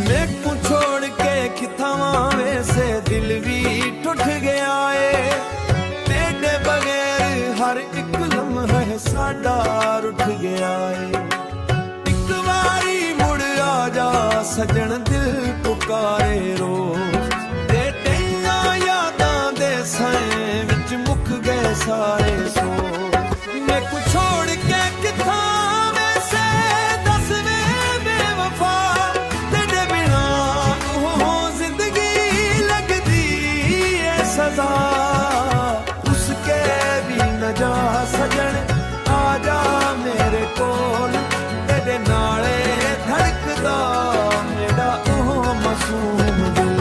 मेकू छोड़ के किथावा वैसे दिल भी टूट गया है। तेरे बगैर हर एक लम्हा साडा रुठ गया है। एक बारी मुड़ आ जा सजन दिल पुकारे रोज। ते तेरिया यादां दे साए विच मुक गए सारे सोच। मेकू छोड़ के किथा वैसे दस वे बेवफा। तेरे बिना ओ जिंदगी लगदी है सजा। उसके भी न जा सजन आ जा मेरे कोल। तेरे नाले धड़कदा मेरा ओ मासूम दिल।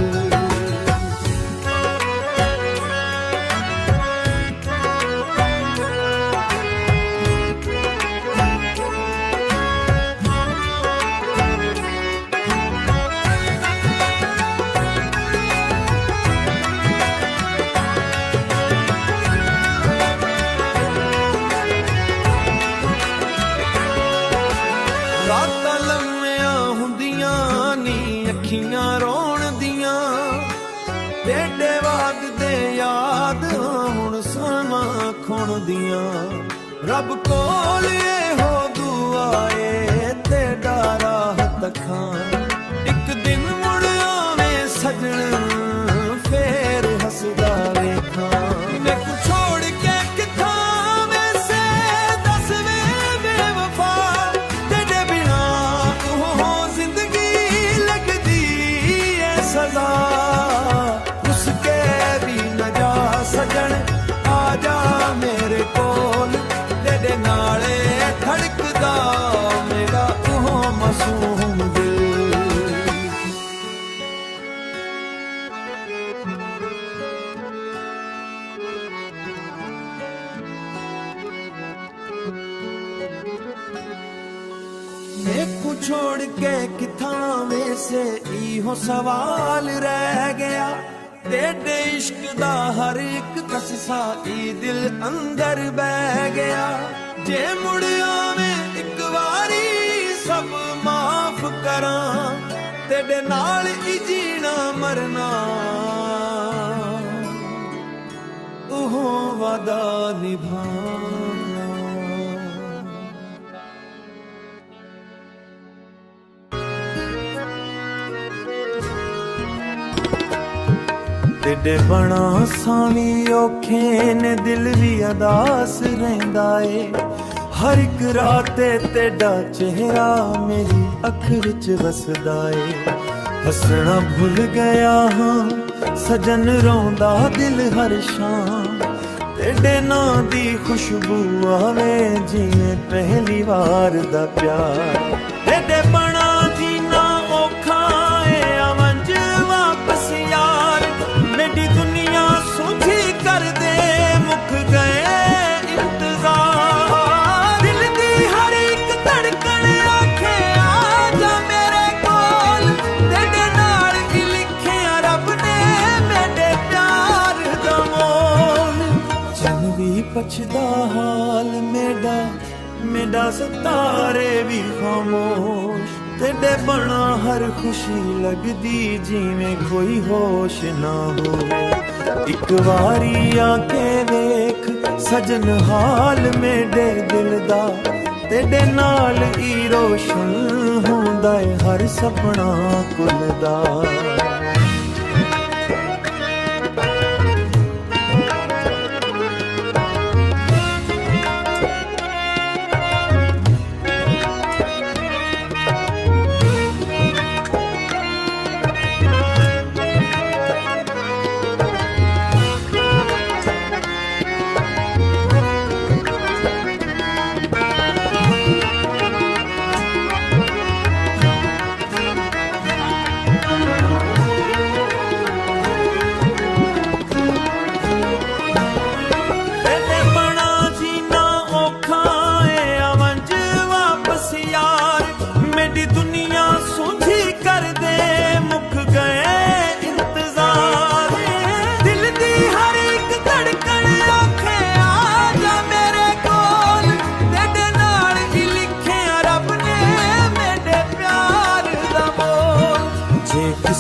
रातां लम्मियां हुंदियां नी अखियां रोण दियां। तेरे वादे याद हुण सावां खोण दियां। रब कोल हो दुआए तेरा राह तखां। एक दिन मुड़ आवे सजन फेर हसदा वेखां। मेकू छोड़ के किथा वैसे दस वे बेवफा। तेरे बिना ओ जिंदगी लगदी है सजा। उसके भी न जा सजन आ जा मेरे कोल। तेरे नाले धड़कदा मेरा ओ मासूम दिल। मेकू छोड़ के किथा वैसे इहो सवाल रह गया। तेरे इश्क दा हर एक कस्सा ई दिल अंदर बह गया। जे मुड़ आवे एक वारी सब माफ करां। तेरे नाल ही जीना मरना ओह वादा निभाना। तेरे बना सावी औखे ने दिल भी अदास रहिंदा ए। हर एक रात तेरा चेहरा मेरी अख विच वसदा ए। हसना भुल गया हाँ सजन रोंदा दिल हर शाम। तेरे नां दी खुशबू आवे जिवें पहली बार दा प्यार। तेरे बना जीना औखा ए आवंज वापस यार। मेरी दुनिया सूझी कर दे मुक गए इंतजार। दिल दी हर एक धड़कन आखे आ जा मेरे कोल। तेरे नाल ही लिखिया रब ने मेरे प्यार दा मोल। जन भी पछदा हाल मेरा सतारे भी खामोश। तेरे बना हर खुशी लगदी जिवें कोई होश ना होवे। एक वारी आके वेख सजन हाल मेरे दिल दा। तेरे नाल ही रोशन होंदा है हर सपना कुल दा।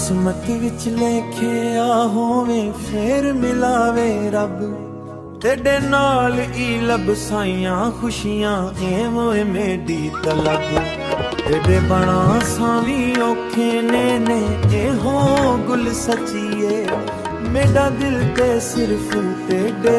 ਕਿਸਮਤ ਵਿੱਚ ਲਿਖਿਆ ਹੋਵੇ ਫੇਰ ਮਿਲਾਵੇ ਰੱਬ ਤੇਡੇ ਨਾਲ ਹੀ ਲੱਭ ਸਾਈਆਂ ਖੁਸ਼ੀਆਂ ਐਵੇਂ ਮੇਰੀ ਤਲਬ ਤੇਡੇ ਬਣਾ ਸਾਵੀ ਔਖੇ ਨੇ ਇਹੋ ਗੁਲ ਸੱਚੀਏ ਮੇਰਾ ਦਿਲ ਤੇ ਸਿਰਫ ਤੇਡੇ